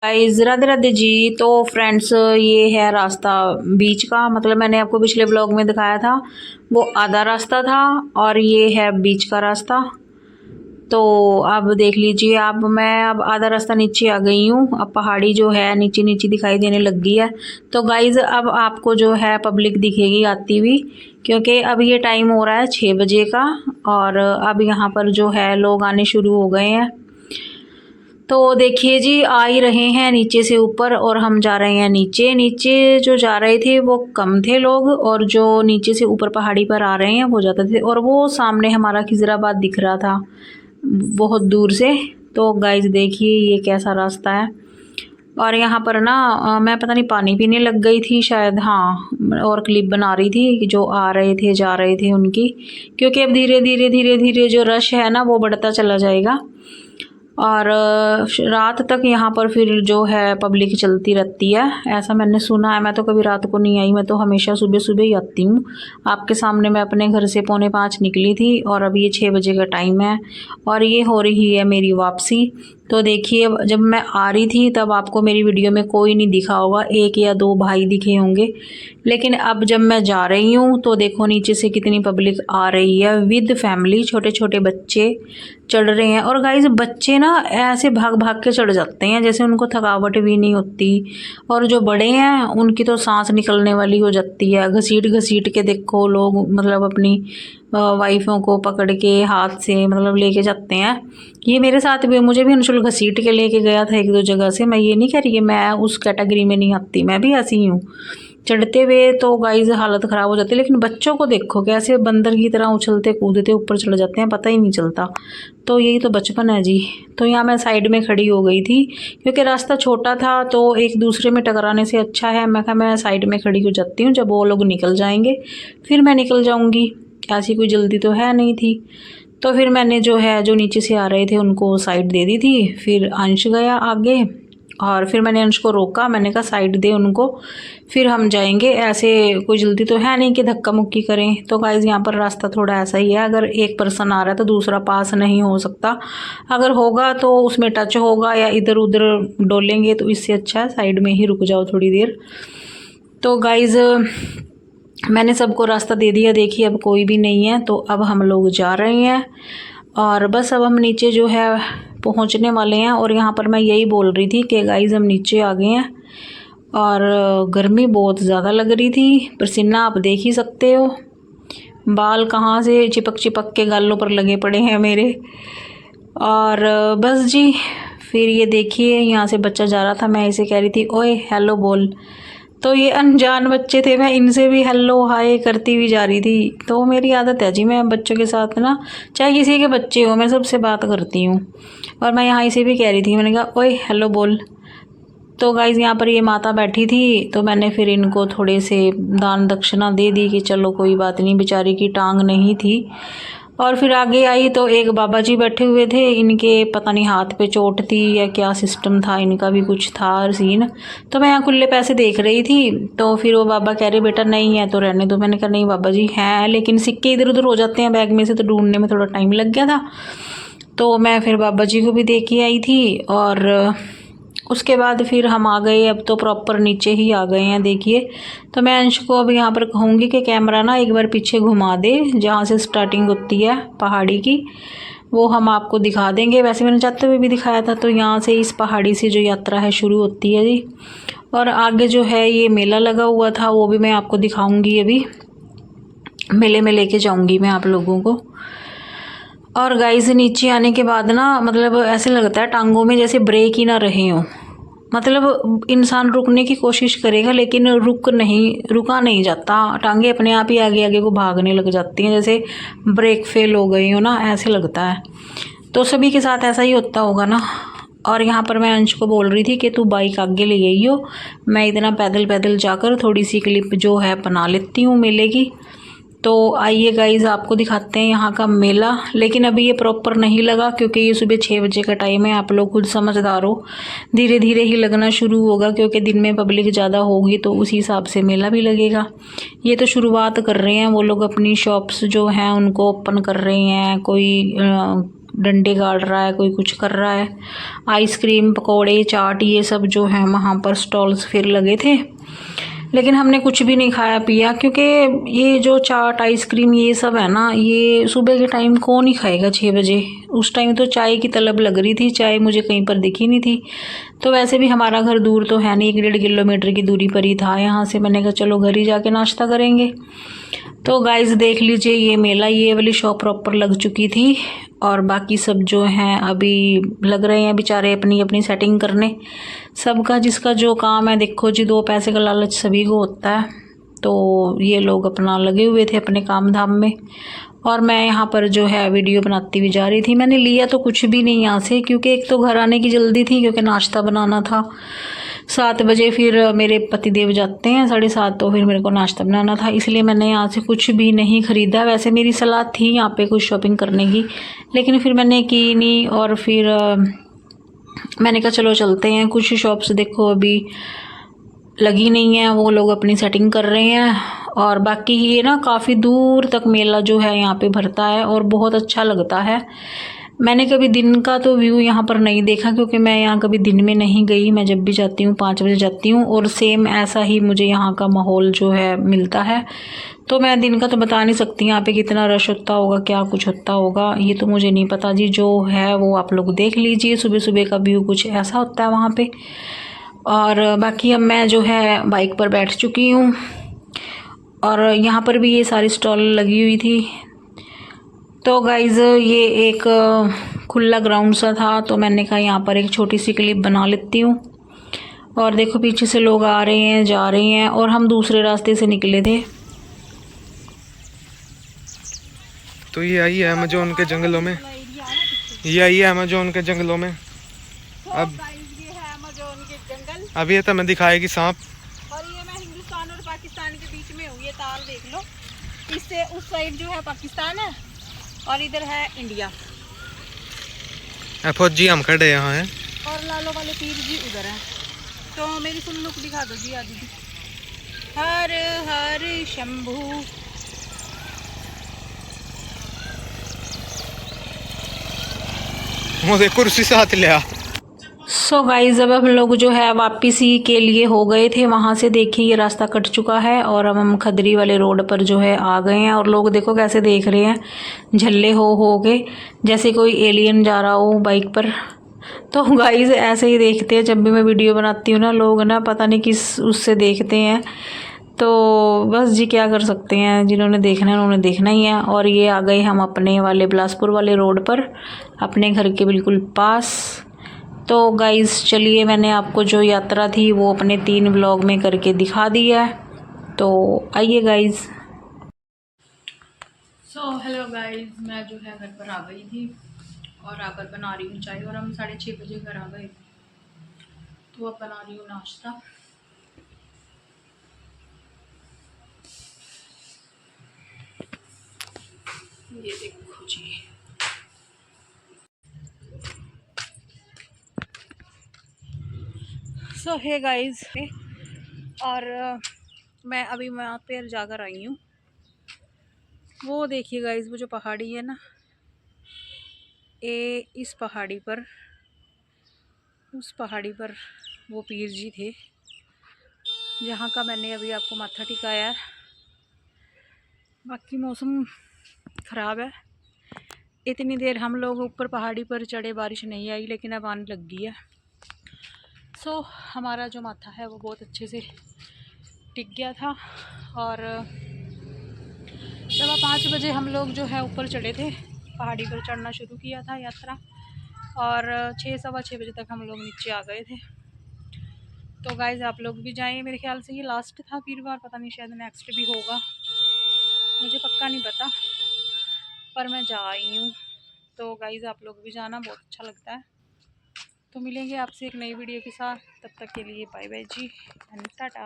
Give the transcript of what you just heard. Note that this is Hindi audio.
गाइस राधे राधे जी। तो फ्रेंड्स ये है रास्ता बीच का, मतलब मैंने आपको पिछले ब्लॉग में दिखाया था वो आधा रास्ता था और ये है बीच का रास्ता। तो अब देख लीजिए, अब मैं अब आधा रास्ता नीचे आ गई हूँ। अब पहाड़ी जो है नीचे नीचे दिखाई देने लग गई है। तो गाइस अब आपको जो है पब्लिक दिखेगी आती हुई, क्योंकि अब ये टाइम हो रहा है 6 बजे का और अब यहाँ पर जो है लोग आने शुरू हो गए हैं। तो देखिए जी, आ ही रहे हैं नीचे से ऊपर और हम जा रहे हैं नीचे। नीचे जो जा रहे थे वो कम थे लोग और जो नीचे से ऊपर पहाड़ी पर आ रहे हैं वो ज़्यादा थे। और वो सामने हमारा खिजराबाद दिख रहा था बहुत दूर से। तो गाइस देखिए ये कैसा रास्ता है। और यहाँ पर ना मैं पता नहीं पानी पीने लग गई थी शायद, हाँ, और क्लिप बना रही थी जो आ रहे थे जा रहे थे उनकी, क्योंकि अब धीरे धीरे धीरे धीरे जो रश है ना वो बढ़ता चला जाएगा। और रात तक यहाँ पर फिर जो है पब्लिक चलती रहती है, ऐसा मैंने सुना है। मैं तो कभी रात को नहीं आई, मैं तो हमेशा सुबह सुबह ही आती हूँ। आपके सामने मैं अपने घर से 4:45 निकली थी और अब ये 6 बजे का टाइम है और ये हो रही है मेरी वापसी। तो देखिए जब मैं आ रही थी तब आपको मेरी वीडियो में कोई नहीं दिखा होगा, 1 या 2 भाई दिखे होंगे। लेकिन अब जब मैं जा रही हूँ तो देखो नीचे से कितनी पब्लिक आ रही है विद फैमिली, छोटे छोटे बच्चे चढ़ रहे हैं। और गाइस बच्चे ना ऐसे भाग भाग के चढ़ जाते हैं जैसे उनको थकावट भी नहीं होती। और जो बड़े हैं उनकी तो सांस निकलने वाली हो जाती है। घसीट घसीट के देखो लोग मतलब अपनी वाइफों को पकड़ के हाथ से मतलब लेके जाते हैं। ये मेरे साथ भी, मुझे भी अंशुल घसीट के लेके गया था 1-2 जगह से। मैं ये नहीं कह रही कि मैं उस कैटेगरी में नहीं आती, मैं भी ऐसी ही हूँ। चढ़ते हुए तो गाइस हालत ख़राब हो जाती है, लेकिन बच्चों को देखो कैसे बंदर की तरह उछलते कूदते ऊपर चढ़ जाते हैं, पता ही नहीं चलता। तो यही तो बचपन है जी। तो यहाँ मैं साइड में खड़ी हो गई थी क्योंकि रास्ता छोटा था, तो एक दूसरे में टकराने से अच्छा है मैं कहा मैं साइड में खड़ी हो जाती हूँ, जब वो लोग निकल जाएंगे फिर मैं निकल जाऊँगी, ऐसी कोई जल्दी तो है नहीं थी। तो फिर मैंने जो है जो नीचे से आ रहे थे उनको साइड दे दी थी। फिर अंश गया आगे और फिर मैंने अंश को रोका, मैंने कहा साइड दे उनको, फिर हम जाएंगे, ऐसे कोई जल्दी तो है नहीं कि धक्का मुक्की करें। तो गाइस यहाँ पर रास्ता थोड़ा ऐसा ही है, अगर एक पर्सन आ रहा है तो दूसरा पास नहीं हो सकता, अगर होगा तो उसमें टच होगा या इधर उधर डोलेंगे, तो इससे अच्छा है साइड में ही रुक जाओ थोड़ी देर। तो गाइस मैंने सबको रास्ता दे दिया, देखिए अब कोई भी नहीं है। तो अब हम लोग जा रहे हैं और बस अब हम नीचे जो है पहुंचने वाले हैं। और यहाँ पर मैं यही बोल रही थी कि गाइस हम नीचे आ गए हैं और गर्मी बहुत ज़्यादा लग रही थी, पसीना आप देख ही सकते हो, बाल कहाँ से चिपक चिपक के गालों पर लगे पड़े हैं मेरे। और बस जी, फिर ये देखिए यहाँ से बच्चा जा रहा था, मैं इसे कह रही थी ओए हेलो बोल, तो ये अनजान बच्चे थे, मैं इनसे भी हेलो हाय करती हुई जा रही थी। तो मेरी आदत है जी, मैं बच्चों के साथ ना चाहे किसी के बच्चे हो मैं सबसे बात करती हूँ। और मैं यहाँ इसे भी कह रही थी, मैंने कहा ओए हेलो बोल। तो गाइज़ यहाँ पर ये माता बैठी थी तो मैंने फिर इनको थोड़े से दान दक्षिणा दे दी कि चलो कोई बात नहीं, बेचारी की टांग नहीं थी। और फिर आगे आई तो एक बाबा जी बैठे हुए थे, इनके पता नहीं हाथ पे चोट थी या क्या सिस्टम था, इनका भी कुछ था सीन। तो मैं यहाँ खुले पैसे देख रही थी, तो फिर वो बाबा कह रहे बेटा नहीं है तो रहने दो। मैंने कहा नहीं बाबा जी हैं, लेकिन सिक्के इधर उधर हो जाते हैं बैग में से, तो ढूंढने में थोड़ा टाइम लग गया था। तो मैं फिर बाबा जी को भी दे के आई थी और उसके बाद फिर हम आ गए, अब तो प्रॉपर नीचे ही आ गए हैं देखिए। तो मैं अंश को अब यहाँ पर कहूँगी कि कैमरा ना एक बार पीछे घुमा दे, जहाँ से स्टार्टिंग होती है पहाड़ी की वो हम आपको दिखा देंगे। वैसे मैंने जाते हुए भी दिखाया था। तो यहाँ से इस पहाड़ी से जो यात्रा है शुरू होती है जी, और आगे जो है ये मेला लगा हुआ था वो भी मैं आपको दिखाऊँगी, अभी मेले में लेके जाऊँगी मैं आप लोगों को। और गाइस नीचे आने के बाद ना मतलब ऐसे लगता है टांगों में जैसे ब्रेक ही ना रहे हो, मतलब इंसान रुकने की कोशिश करेगा लेकिन रुका नहीं जाता, टांगे अपने आप ही आगे आगे को भागने लग जाती हैं जैसे ब्रेक फेल हो गई हो ना, ऐसे लगता है। तो सभी के साथ ऐसा ही होता होगा ना। और यहाँ पर मैं अंश को बोल रही थी कि तू बाइक आगे ले गई हो, मैं इतना पैदल पैदल जाकर थोड़ी सी क्लिप जो है बना लेती हूँ मेले की। तो आइए गाइस आपको दिखाते हैं यहाँ का मेला। लेकिन अभी ये प्रॉपर नहीं लगा क्योंकि ये सुबह 6 बजे का टाइम है। आप लोग खुद समझदार हो, धीरे धीरे ही लगना शुरू होगा क्योंकि दिन में पब्लिक ज़्यादा होगी तो उसी हिसाब से मेला भी लगेगा। ये तो शुरुआत कर रहे हैं वो लोग, अपनी शॉप्स जो हैं उनको ओपन कर रहे हैं। कोई डंडे गाड़ रहा है, कोई कुछ कर रहा है। आइसक्रीम, पकौड़े, चाट ये सब जो है वहाँ पर स्टॉल्स फिर लगे थे, लेकिन हमने कुछ भी नहीं खाया पिया क्योंकि ये जो चाट, आइसक्रीम ये सब है ना, ये सुबह के टाइम कौन ही खाएगा 6 बजे। उस टाइम तो चाय की तलब लग रही थी, चाय मुझे कहीं पर दिखी नहीं थी। तो वैसे भी हमारा घर दूर तो है नहीं, 1-1.5 किलोमीटर की दूरी पर ही था यहाँ से। मैंने कहा चलो घर ही जाके नाश्ता करेंगे। तो गाइस देख लीजिए ये मेला, ये वाली शॉप प्रॉपर लग चुकी थी और बाकी सब जो हैं अभी लग रहे हैं बेचारे अपनी अपनी सेटिंग करने। सबका जिसका जो काम है, देखो जी 2 पैसे का लालच सभी को होता है। तो ये लोग अपना लगे हुए थे अपने काम धाम में और मैं यहाँ पर जो है वीडियो बनाती हुई जा रही थी। मैंने लिया तो कुछ भी नहीं यहाँ से क्योंकि एक तो घर आने की जल्दी थी क्योंकि नाश्ता बनाना था 7 बजे। फिर मेरे पतिदेव जाते हैं 7:30, तो फिर मेरे को नाश्ता बनाना था, इसलिए मैंने यहाँ से कुछ भी नहीं ख़रीदा। वैसे मेरी सलाह थी यहाँ पे कुछ शॉपिंग करने की, लेकिन फिर मैंने की नहीं। और फिर मैंने कहा चलो चलते हैं। कुछ शॉप्स देखो अभी लगी नहीं है, वो लोग अपनी सेटिंग कर रहे हैं। और बाकी ये ना काफ़ी दूर तक मेला जो है यहाँ पे भरता है और बहुत अच्छा लगता है। मैंने कभी दिन का तो व्यू यहाँ पर नहीं देखा क्योंकि मैं यहाँ कभी दिन में नहीं गई। मैं जब भी जाती हूँ 5 बजे जाती हूँ और सेम ऐसा ही मुझे यहाँ का माहौल जो है मिलता है। तो मैं दिन का तो बता नहीं सकती यहाँ पे कितना रश होता होगा, क्या कुछ होता होगा, ये तो मुझे नहीं पता जी। जो है वो आप लोग देख लीजिए, सुबह सुबह का व्यू कुछ ऐसा होता है वहाँ पे। और बाकी अब मैं जो है बाइक पर बैठ चुकी हूँ और यहाँ पर भी ये सारी स्टॉल लगी हुई थी। तो गाइज़ ये एक खुला ग्राउंड सा था तो मैंने कहा यहाँ पर एक छोटी सी क्लिप बना लेती हूँ। और देखो पीछे से लोग आ रहे हैं, जा रहे हैं और हम दूसरे रास्ते से निकले थे। तो ये आई है अमेज़न के जंगलों में, ये आई है अमेज़न के जंगलों में। अब ये है अमेज़न के जंगल। अब ये तो मैं दिखाएगी सांप। और ये मैं हिंदुस्तान और पाकिस्तान के बीच में हूँ। ये ताल देख लो, इससे उस साइड जो है पाकिस्तान है और इधर है इंडिया। फौजी हम खड़े यहाँ हैं और लालो वाले पीर जी उधर हैं। तो मेरी फुल लुक दिखा दो जी आदि जी। हर हर शंभू। मुझे कुर्सी साथ लिया। सो गाइस अब हम लोग जो है वापसी के लिए हो गए थे वहाँ से। देखिए ये रास्ता कट चुका है और अब हम खदरी वाले रोड पर जो है आ गए हैं। और लोग देखो कैसे देख रहे हैं झल्ले हो के, जैसे कोई एलियन जा रहा हो बाइक पर। तो गाइस ऐसे ही देखते हैं जब भी मैं वीडियो बनाती हूँ ना, लोग ना पता नहीं किस उससे देखते हैं। तो बस जी क्या कर सकते हैं, जिन्होंने देखना है उन्होंने देखना ही है। और ये आ गए हम अपने वाले बिलासपुर वाले रोड पर, अपने घर के बिल्कुल पास। तो गाइस चलिए मैंने आपको जो यात्रा थी वो अपने 3 व्लॉग में करके दिखा दिया है। तो आइए गाइस। सो हेलो गाइस, मैं जो है घर पर आ गई थी और आकर बना रही हूँ चाय। और हम 6:30 बजे घर आ गए, तो अब बना रही हूँ नाश्ता। ये देखो जी। सो हे गाइस, और मैं अभी वहाँ पर जाकर आई हूँ। वो देखिए गाइस, वो जो पहाड़ी है ना, ये इस पहाड़ी पर, उस पहाड़ी पर वो पीर जी थे जहाँ का मैंने अभी आपको माथा टिकाया है। बाकी मौसम ख़राब है। इतनी देर हम लोग ऊपर पहाड़ी पर चढ़े, बारिश नहीं आई, लेकिन अब आने लग गई है। सो हमारा जो माथा है वो बहुत अच्छे से टिक गया था। और 5:15 बजे हम लोग जो है ऊपर चढ़े थे, पहाड़ी पर चढ़ना शुरू किया था यात्रा। और 6-6:15 बजे तक हम लोग नीचे आ गए थे। तो गाइज़ आप लोग भी जाएं। मेरे ख्याल से ये लास्ट था वीरवार, पता नहीं शायद नेक्स्ट भी होगा, मुझे पक्का नहीं पता, पर मैं जा आई हूँ। तो गाइज़ आप लोग भी जाना, बहुत अच्छा लगता है। तो मिलेंगे आपसे एक नई वीडियो के साथ, तब तक के लिए बाय बाय जी एंड टाटा।